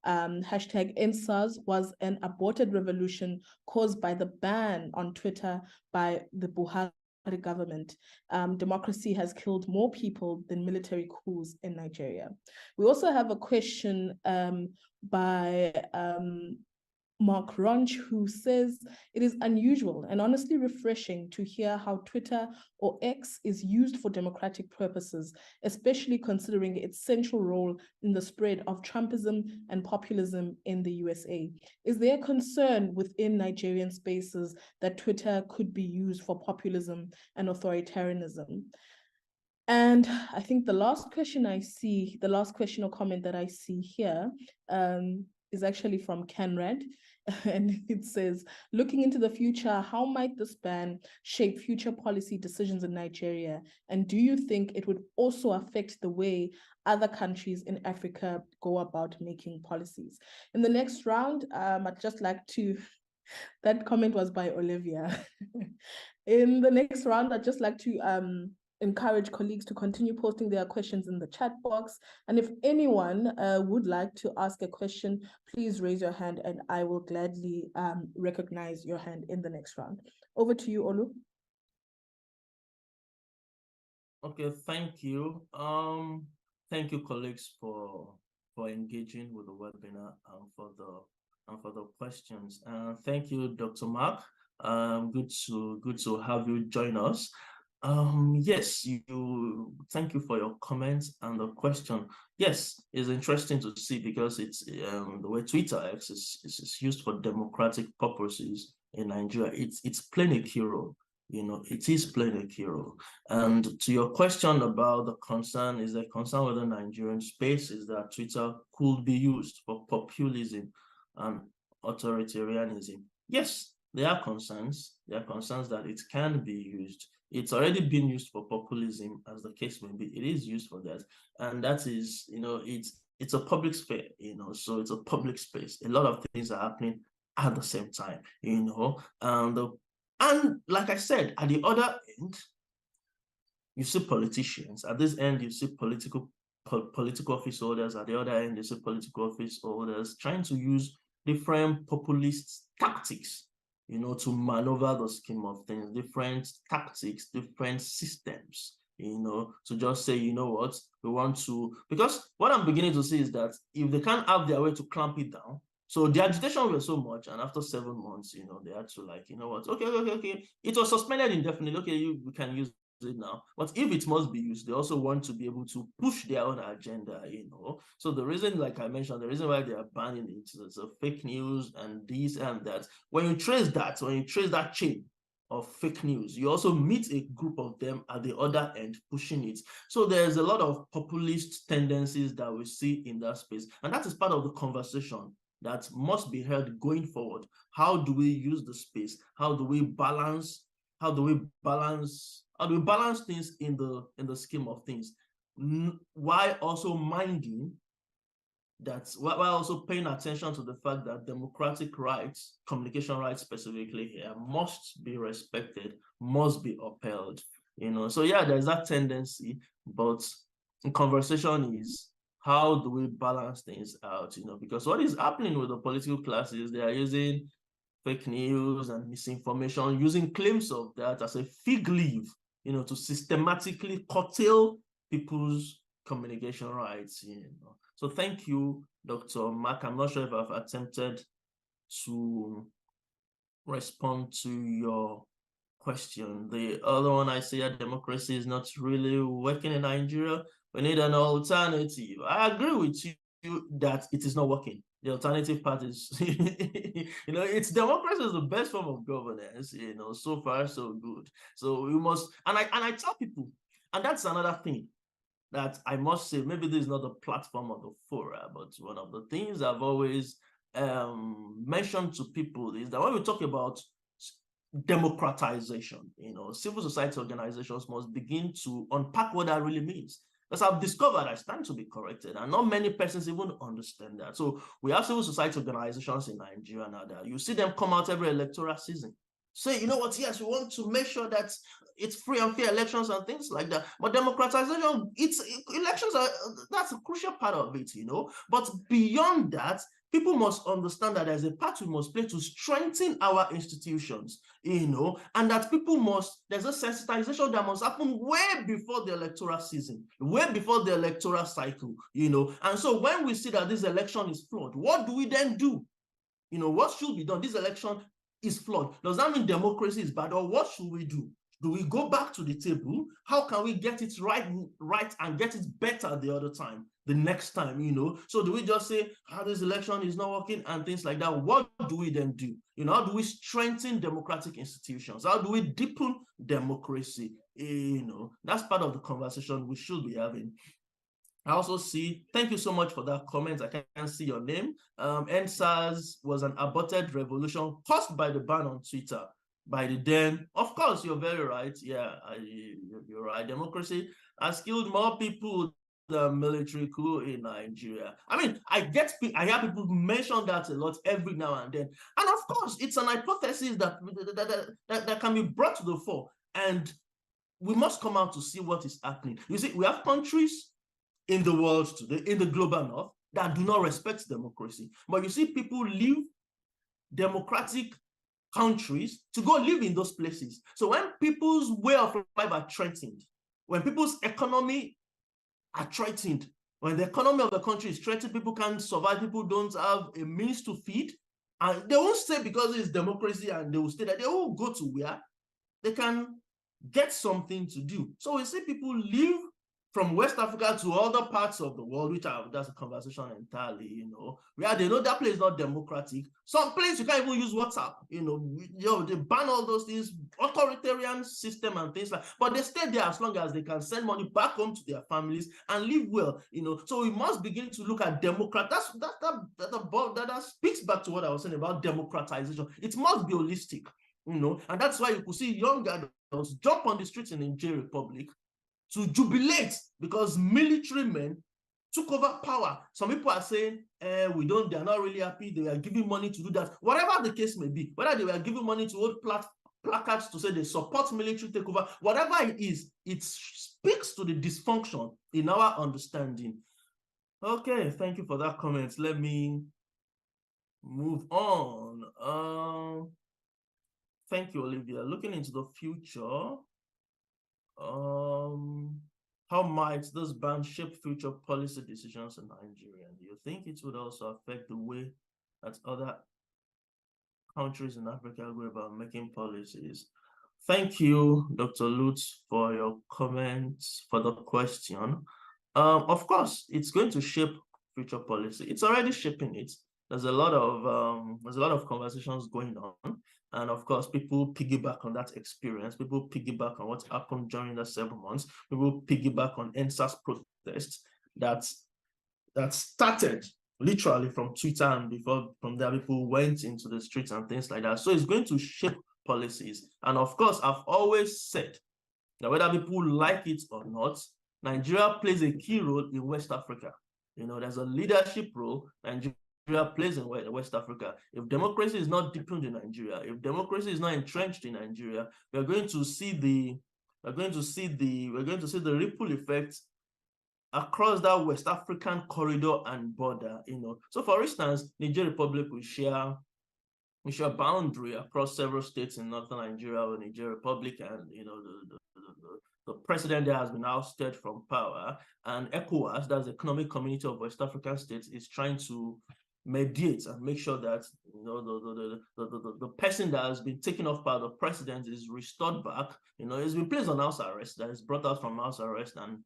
Hashtag EndSARS was an aborted revolution caused by the ban on Twitter by the Buhari government. Democracy has killed more people than military coups in Nigeria. We also have a question by Mark Ronch, who says, it is unusual and honestly refreshing to hear how Twitter or X is used for democratic purposes, especially considering its central role in the spread of Trumpism and populism in the USA. Is there concern within Nigerian spaces that Twitter could be used for populism and authoritarianism? And I think the last question or comment that I see here is actually from Canrad, and it says, looking into the future, how might this ban shape future policy decisions in Nigeria? And do you think it would also affect the way other countries in Africa go about making policies? In the next round, I'd just like to, that comment was by Olivia. In the next round, I'd just like to encourage colleagues to continue posting their questions in the chat box. And if anyone would like to ask a question, please raise your hand and I will gladly recognize your hand in the next round. Over to you, Olu. Okay, thank you. Thank you, colleagues, for engaging with the webinar and for the and for the questions. Thank you, Dr. Mark. Good to have you join us. Yes, thank you for your comments and the question. Yes, it's interesting to see because it's the way Twitter X is used for democratic purposes in Nigeria. It's playing a key role. It is playing a key role. And to your question about the concern, is the concern with the Nigerian space is that Twitter could be used for populism and authoritarianism. Yes, there are concerns. There are concerns that it can be used. It's already been used for populism, as the case may be. It is used for that. And that is, it's a public space, so it's a public space. A lot of things are happening at the same time, and like I said, at the other end, you see politicians. At this end, you see political office holders. At the other end, you see political office holders trying to use different populist tactics, to maneuver the scheme of things, different tactics, different systems, to just say, you know what, we want to, because what I'm beginning to see is that if they can't have their way to clamp it down, so the agitation was so much, and after 7 months, they had to okay, it was suspended indefinitely. Okay, we can use it now. But if it must be used, they also want to be able to push their own agenda, So the reason, like I mentioned, the reason why they are banning it is fake news and this and that. When you trace that chain of fake news, you also meet a group of them at the other end pushing it. So there's a lot of populist tendencies that we see in that space. And that is part of the conversation that must be held going forward. How do we use the space? How do we balance things in the scheme of things, while also minding that, while also paying attention to the fact that democratic rights, communication rights specifically here, must be respected, must be upheld. So yeah, there's that tendency, but the conversation is, how do we balance things out? Because what is happening with the political classes, they are using fake news and misinformation, using claims of that as a fig leaf, to systematically curtail people's communication rights. So thank you, Dr. Mark. I'm not sure if I've attempted to respond to your question. The other one, I say that democracy is not really working in Nigeria. We need an alternative. I agree with you that it is not working. The alternative part is, it's democracy is the best form of governance, so far so good. So we must, and I tell people, and that's another thing that I must say, maybe this is not the platform of the fora, but one of the things I've always mentioned to people is that when we talk about democratization, civil society organizations must begin to unpack what that really means. As I've discovered, I stand to be corrected, and not many persons even understand that. So we have civil society organizations in Nigeria now that you see them come out every electoral season, say, you know what, yes, we want to make sure that it's free and fair elections and things like that. But democratization, elections are, that's a crucial part of it, But beyond that, people must understand that there's a part we must play to strengthen our institutions, and that there's a sensitization that must happen way before the electoral season, way before the electoral cycle, And so when we see that this election is flawed, what do we then do? What should be done? This election is flawed. Does that mean democracy is bad, or what should we do? Do we go back to the table? How can we get it right and get it better the next time, So do we just say, this election is not working and things like that? What do we then do? How do we strengthen democratic institutions? How do we deepen democracy? That's part of the conversation we should be having. I also see, thank you so much for that comment. I can't see your name. NSAS was an aborted revolution caused by the ban on Twitter. By the then, of course, you're very right. Yeah, you're right. Democracy has killed more people than military coup in Nigeria. I mean, I hear people mention that a lot every now and then. And of course, it's an hypothesis that can be brought to the fore. And we must come out to see what is happening. You see, we have countries in the world today, in the global north, that do not respect democracy. But you see people leave democratic countries to go live in those places. So when people's way of life are threatened, when people's economy are threatened, when the economy of the country is threatened, people can't survive, people don't have a means to feed, And they won't say because it's democracy and they will stay there. They will go to where they can get something to do. So we see people leave from West Africa to other parts of the world, that's a conversation entirely, where they know that place is not democratic. Some place you can't even use WhatsApp, they ban all those things, authoritarian system and things like, but they stay there as long as they can send money back home to their families and live well, So we must begin to look at democrat. That speaks back to what I was saying about democratization. It must be holistic, and that's why you could see young adults jump on the streets in Nigeria Republic to jubilate because military men took over power. Some people are saying, they're not really happy. They are giving money to do that. Whatever the case may be, whether they were giving money to hold placards to say they support military takeover, whatever it is, it speaks to the dysfunction in our understanding. Okay, thank you for that comment. Let me move on. Thank you, Olivia. Looking into the future, how might this ban shape future policy decisions in Nigeria? Do you think it would also affect the way that other countries in Africa go about making policies? Thank you, Dr. Lutz, for your comments, for the question. Of course, it's going to shape future policy. It's already shaping it. There's a lot of conversations going on. And of course, people piggyback on that experience. People piggyback on what happened during the 7 months. People piggyback on NSAS protests that started literally from Twitter, and before from there, people went into the streets and things like that. So it's going to shape policies. And of course, I've always said that whether people like it or not, Nigeria plays a key role in West Africa. There's a leadership role Nigeria plays in West Africa. If democracy is not deepened in Nigeria, if democracy is not entrenched in Nigeria, we're going to see the ripple effects across that West African corridor and border. So for instance, Niger Republic will share a boundary across several states in northern Nigeria with Niger Republic, and the president there has been ousted from power, and ECOWAS, that's the Economic Community of West African States, is trying to mediate and make sure that the person that has been taken off by the president is restored back. He's been placed on house arrest, that is brought out from house arrest and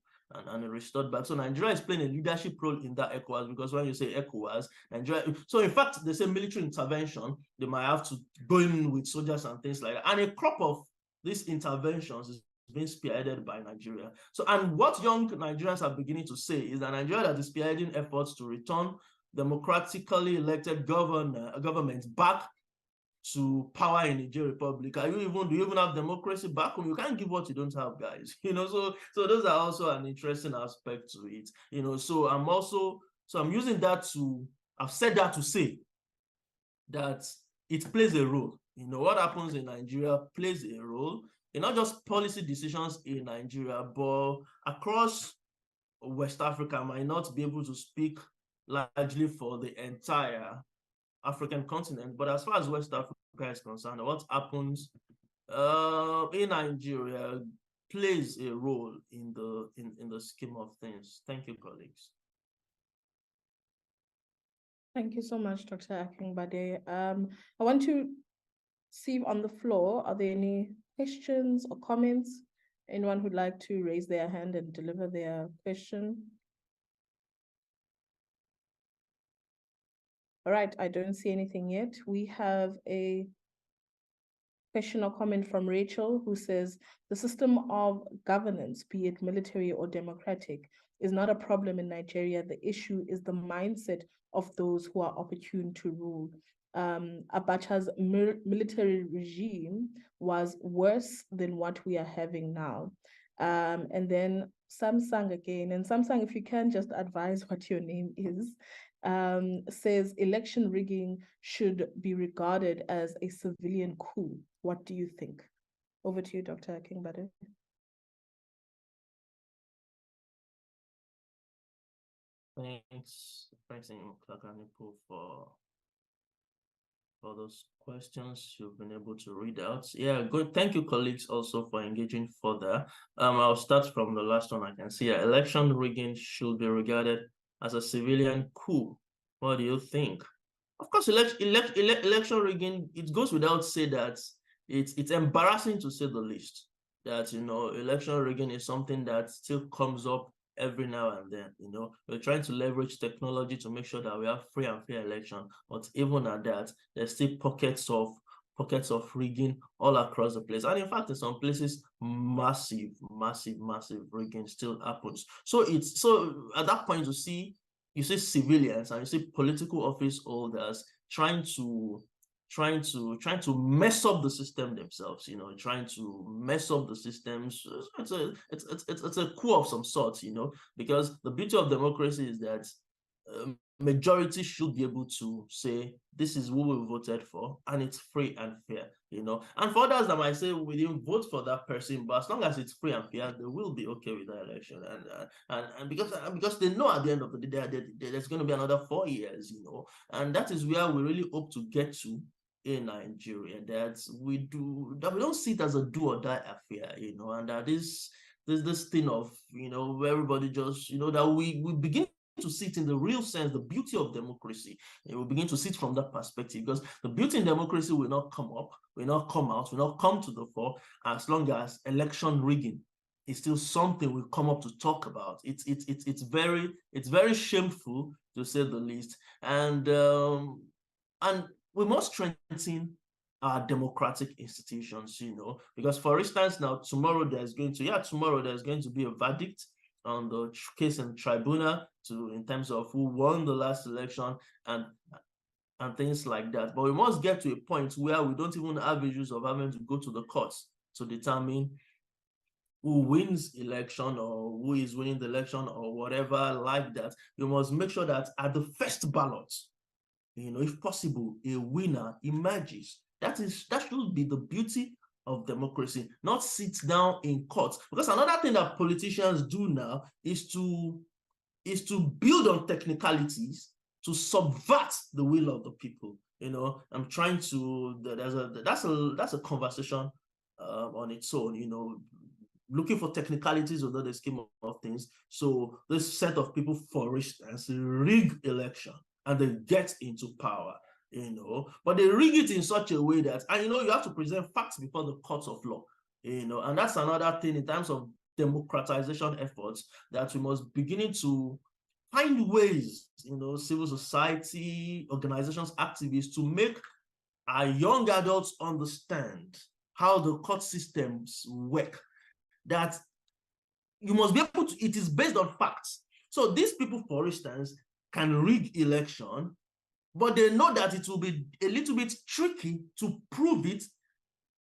restored back. So Nigeria is playing a leadership role in that ECOWAS, because when you say ECOWAS, Nigeria, so in fact, they say military intervention, they might have to go in with soldiers and things like that. And a crop of these interventions is being spearheaded by Nigeria. So, and what young Nigerians are beginning to say is that Nigeria that is spearheading efforts to return democratically elected governments back to power in Niger Republic. Do you even have democracy back home? You can't give what you don't have, guys. So those are also an interesting aspect to it. So I'm using that I've said that to say that it plays a role. What happens in Nigeria plays a role in not just policy decisions in Nigeria, but across West Africa. I might not be able to speak largely for the entire African continent, but as far as West Africa is concerned, what happens in Nigeria plays a role in the scheme of things. Thank you, colleagues. Thank you so much, Dr. Akingbade. I want to see on the floor, are there any questions or comments? Anyone who'd like to raise their hand and deliver their question? All right, I don't see anything yet. We have a question or comment from Rachel, who says, the system of governance, be it military or democratic, is not a problem in Nigeria. The issue is the mindset of those who are opportune to rule. Abacha's military regime was worse than what we are having now. And then Samsung again, and Samsung, if you can just advise what your name is, says election rigging should be regarded as a civilian coup. What do you think? Over to you, Dr. Akingbade. Thanks, Kakanipo, for those questions you've been able to read out. Yeah, good. Thank you, colleagues, also for engaging further. I'll start from the last one. I can see election rigging should be regarded as a civilian coup. What do you think? of course, election rigging, it goes without saying that it's embarrassing, to say the least, that, you know, election rigging is something that still comes up every now and then. You know, we're trying to leverage technology to make sure that we have free and fair election, but even at that, there's still pockets of rigging all across the place. And in fact, in some places, massive rigging still happens. So at that point, you see civilians and you see political office holders trying to mess up the system themselves, you know, trying to mess up the systems. It's a coup of some sort, you know, because the beauty of democracy is that majority should be able to say, this is who we voted for, and it's free and fair, you know. And for others that might say, we didn't vote for that person, but as long as it's free and fair, they will be okay with the election. And because they know at the end of the day, there's going to be another 4 years, you know. And that is where we really hope to get to in Nigeria, that we don't see it as a do or die affair, you know, and that there's this thing of, you know, where everybody just, you know, that we begin to see it in the real sense, the beauty of democracy. And we begin to see it from that perspective, because the beauty in democracy will not come up, will not come out, will not come to the fore, as long as election rigging is still something we come up to talk about. It's very shameful, to say the least, and we must strengthen our democratic institutions, you know, because, for instance, now tomorrow there's going to be a verdict on the case in tribunal in terms of who won the last election and things like that. But we must get to a point where we don't even have issues of having to go to the courts to determine who wins election or who is winning the election or whatever like that. We must make sure that at the first ballot, you know, if possible, a winner emerges. That should be the beauty of democracy, not sit down in court. Because another thing that politicians do now is to build on technicalities to subvert the will of the people. You know, I'm trying to. That's a conversation on its own. You know, looking for technicalities within the scheme of things. So this set of people, for instance, rig election and they get into power, you know, but they rig it in such a way that, and you know, you have to present facts before the courts of law, you know, and that's another thing in terms of democratization efforts, that we must beginning to find ways, you know, civil society, organizations, activists, to make our young adults understand how the court systems work, that you must be able to, it is based on facts. So these people, for instance, can rig election, but they know that it will be a little bit tricky to prove it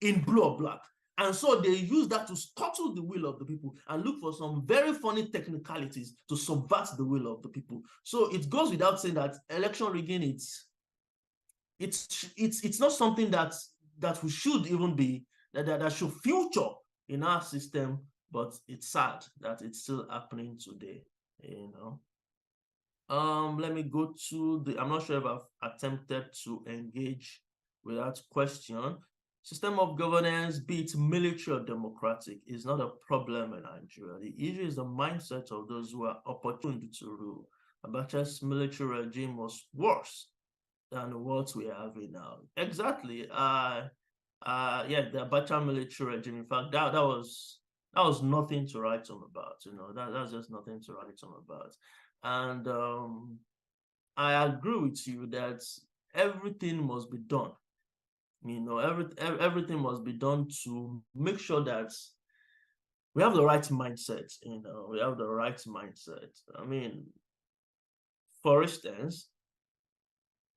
in blue or black. And so they use that to scuttle the will of the people and look for some very funny technicalities to subvert the will of the people. So it goes without saying that election rigging, it's not something that we should even be, that should feature in our system, but it's sad that it's still happening today, you know. Let me go to I'm not sure if I've attempted to engage with that question. System of governance, be it military or democratic, is not a problem in Nigeria. The issue is the mindset of those who are opportune to rule. Abacha's military regime was worse than what we have now. Exactly. Yeah, the Abacha military regime. In fact, that was nothing to write home about. You know, that's just nothing to write home about. And I agree with you that everything must be done. You know, everything must be done to make sure that we have the right mindset. You know, we have the right mindset. I mean, for instance,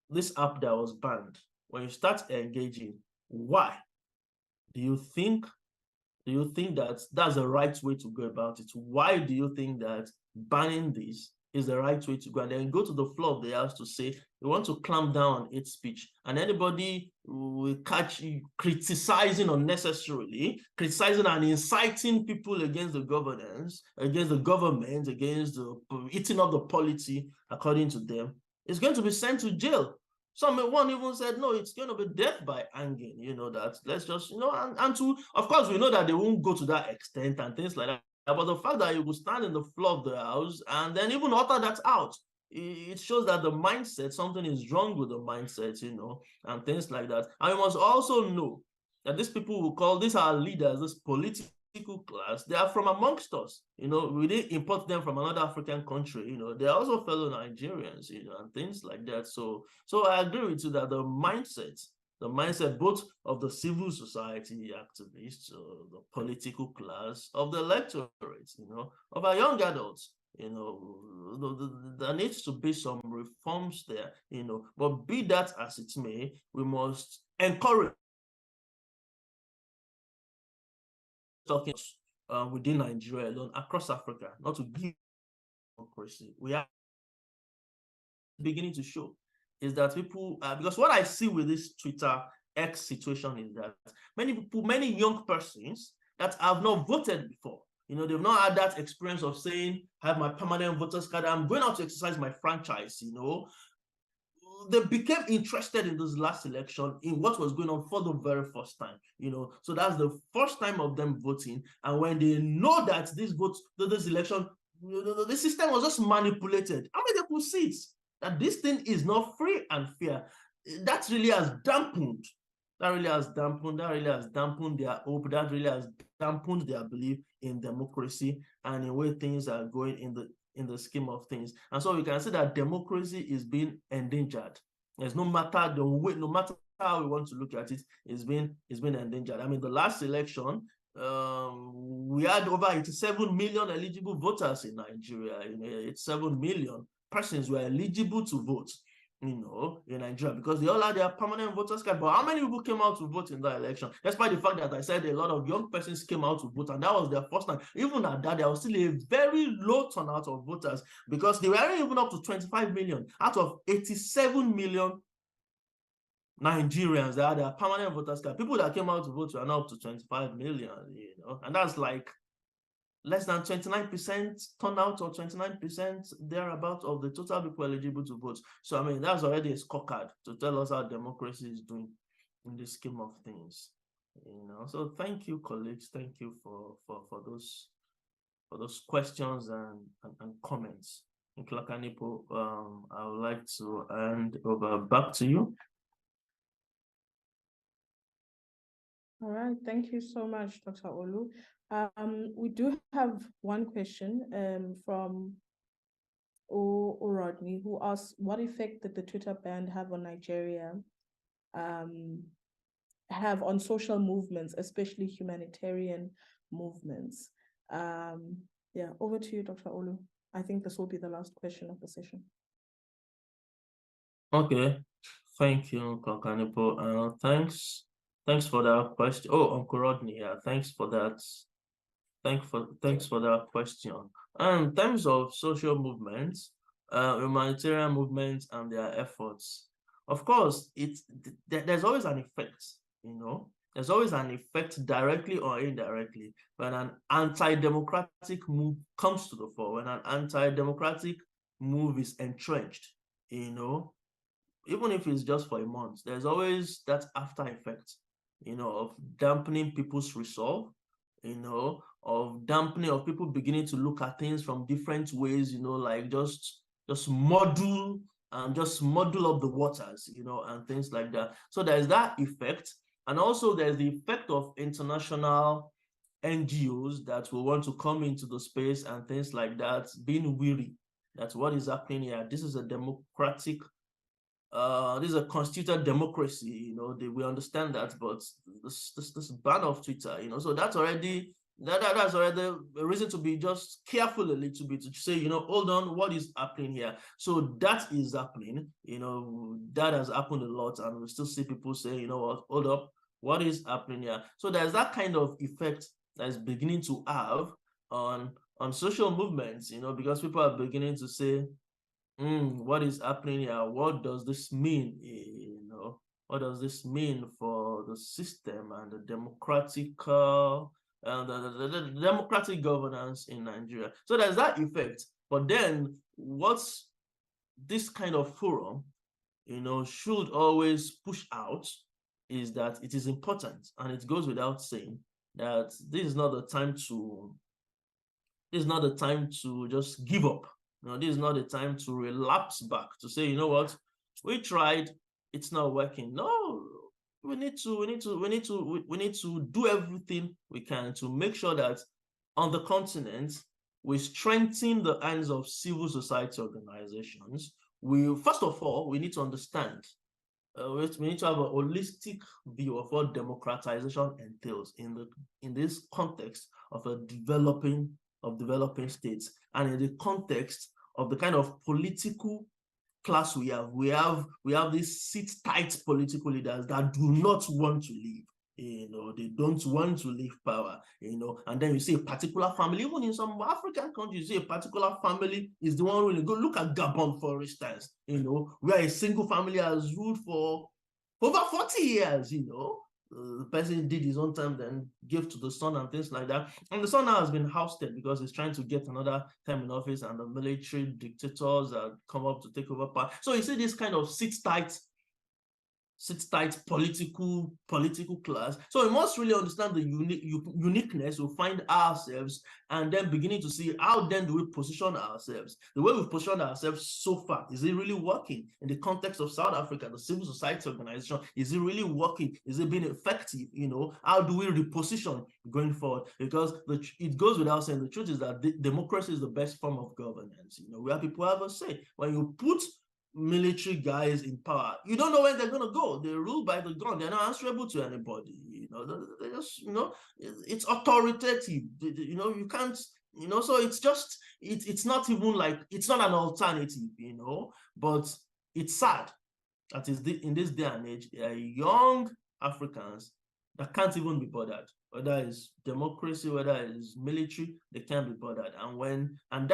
this app that was banned, when you start engaging, why? Do you think that that's the right way to go about it? Why do you think that banning this is the right way to go? And then go to the floor of the house to say we want to clamp down on hate speech, and anybody will catch you criticizing unnecessarily, criticizing and inciting people against the governance, against the government, against the eating up the polity according to them, is going to be sent to jail. Someone even said, no, it's going to be death by hanging, you know, that let's just, you know, and to, of course, we know that they won't go to that extent and things like that. But the fact that you will stand in the floor of the house and then even utter that out, it shows that the mindset, something is wrong with the mindset, you know, and things like that. And we must also know that these people who call these our leaders, this political class, they are from amongst us. You know, we didn't import them from another African country. You know, they're also fellow Nigerians, you know, and things like that. So I agree with you that the mindset both of the civil society activists, the political class, of the electorate, you know, of our young adults, you know, there needs to be some reforms there, you know, but be that as it may, we must encourage talking within Nigeria alone, across Africa, not to give democracy. We are beginning to show is that people, because what I see with this Twitter X situation is that many people, many young persons that have not voted before, you know, they've not had that experience of saying, I have my permanent voters card, I'm going out to exercise my franchise, you know. They became interested in this last election in what was going on for the very first time, you know. So that's the first time of them voting. And when they know that this election, the system was just manipulated, how many people see it? That this thing is not free and fair. That really has dampened. That really has dampened their hope. That really has dampened their belief in democracy and in way things are going in the scheme of things. And so we can see that democracy is being endangered. There's no matter the way, no matter how we want to look at it, it's been endangered. I mean, the last election, we had over 87 million eligible voters in Nigeria. You know, 87 million persons were eligible to vote, you know, in Nigeria, because they all had their permanent voters card. But how many people came out to vote in that election? Despite the fact that I said a lot of young persons came out to vote, and that was their first time. Even at that, there was still a very low turnout of voters, because they weren't even up to 25 million out of 87 million Nigerians that had their permanent voters card. People that came out to vote were now up to 25 million, you know, and that's like less than 29% turnout, or 29% thereabout of the total people eligible to vote. So, I mean, that's already a scorecard to tell us how democracy is doing in the scheme of things. You know, so thank you, colleagues. Thank you for those questions and comments. Nklakanipo, I would like to hand over back to you. All right, thank you so much, Dr. Olu. We do have one question from Rodney, who asks, what effect did the Twitter ban have on Nigeria, have on social movements, especially humanitarian movements? Yeah, over to you, Dr. Olu. I think this will be the last question of the session. Okay, thank you, Kakanipo. Thanks for that question. Oh, Uncle Rodney, yeah, thanks for that. Thanks for that question. In terms of social movements, humanitarian movements and their efforts, of course, there's always an effect, you know. There's always an effect, directly or indirectly, when an anti-democratic move comes to the fore, when an anti-democratic move is entrenched, you know, even if it's just for a month, there's always that after effect, you know, of dampening people's resolve, you know, of dampening of people beginning to look at things from different ways, you know, like just muddle up the waters, you know, and things like that. So there's that effect. And also there's the effect of international NGOs that will want to come into the space and things like that, being weary. That's what is happening here. This is a democratic, this is a constituted democracy, you know, we understand that, but this ban of Twitter, you know, so that's already that's already a reason to be just careful a little bit, to say, you know, hold on, what is happening here? So that is happening, you know, that has happened a lot, and we still see people say, you know what, hold up, what is happening here? So there's that kind of effect that's beginning to have on social movements, you know, because people are beginning to say, what is happening here? What does this mean? You know, what does this mean for the system and the democratic the democratic governance in Nigeria? So there's that effect. But then what's this kind of forum, you know, should always push out is that it is important, and it goes without saying, that this is not the time to just give up. This is not the time to relapse back, to say, you know what, we tried, it's not working. No, we need to do everything we can to make sure that on the continent, we strengthen the hands of civil society organizations. First of all, we need to understand, we need to have a holistic view of what democratization entails in this context of developing states, and in the context of the kind of political class we have. We have these sit-tight political leaders that do not want to leave. They don't want to leave power, and then you see a particular family, even in some African countries, you see a particular family is the one really go. Look at Gabon, for instance, where a single family has ruled for over 40 years, the person did his own time, then gave to the son and things like that. And the son now has been ousted because he's trying to get another time in office, and the military dictators that come up to take over power. So you see this kind of sit-tight political class. So we must really understand the uniqueness we find ourselves, and then beginning to see how then do we position ourselves. The way we've positioned ourselves so far, is it really working in the context of South Africa, the civil society organization? Is it really working? Is it being effective? How do we reposition going forward? Because it goes without saying, the truth is that democracy is the best form of governance, where people have a say. When you put military guys in power, you don't know when they're going to go. They rule by the gun. They're not answerable to anybody. They just, it's authoritative. You can't, so it's just, it's not even like, it's not an alternative, but it's sad that in this day and age, there are young Africans that can't even be bothered. Whether it's democracy, whether it's military, they can't be bothered. And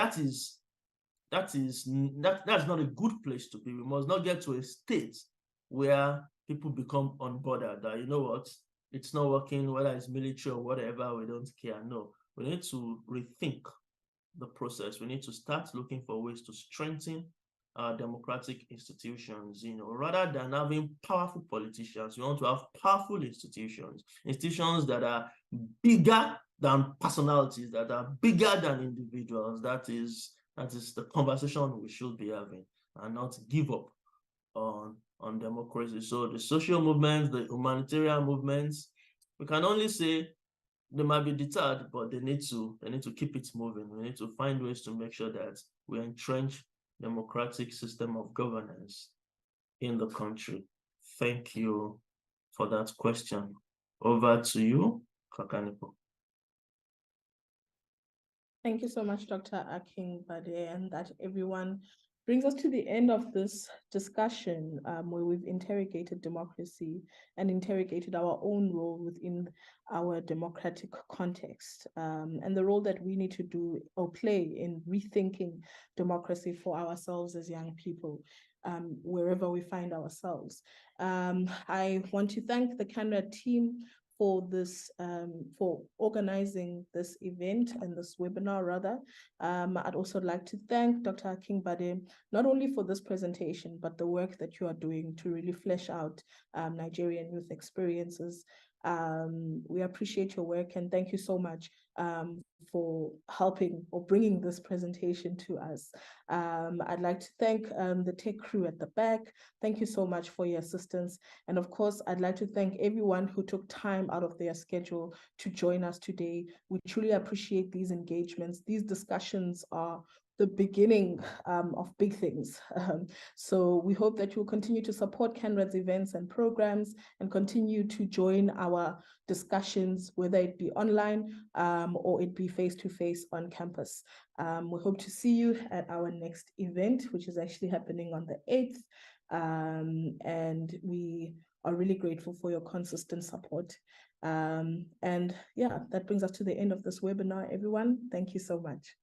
that's not a good place to be. We must not get to a state where people become unbothered, that, you know what, it's not working, whether it's military or whatever, we don't care. No, we need to rethink the process. We need to start looking for ways to strengthen our democratic institutions, rather than having powerful politicians. We want to have powerful institutions that are bigger than personalities, that are bigger than individuals. That is the conversation we should be having, and not give up on democracy. So the social movements, the humanitarian movements, we can only say they might be deterred, but they need to keep it moving. We need to find ways to make sure that we entrench democratic system of governance in the country. Thank you for that question. Over to you, Kakanipo. Thank you so much, Dr. Akingbade, and that everyone brings us to the end of this discussion, where we've interrogated democracy and interrogated our own role within our democratic context, and the role that we need to do or play in rethinking democracy for ourselves as young people, wherever we find ourselves. I want to thank the CANRAD team for this, for organizing this event and this webinar rather. I'd also like to thank Dr. Akingbade, not only for this presentation, but the work that you are doing to really flesh out Nigerian youth experiences. We appreciate your work, and thank you so much for helping or bringing this presentation to us. I'd like to thank the tech crew at the back. Thank you so much for your assistance. And of course, I'd like to thank everyone who took time out of their schedule to join us today. We truly appreciate these engagements. These discussions are the beginning of big things. So we hope that you'll continue to support CANRAD's events and programs and continue to join our discussions, whether it be online or it be face-to-face on campus. We hope to see you at our next event, which is actually happening on the 8th. And we are really grateful for your consistent support. And yeah, that brings us to the end of this webinar, everyone. Thank you so much.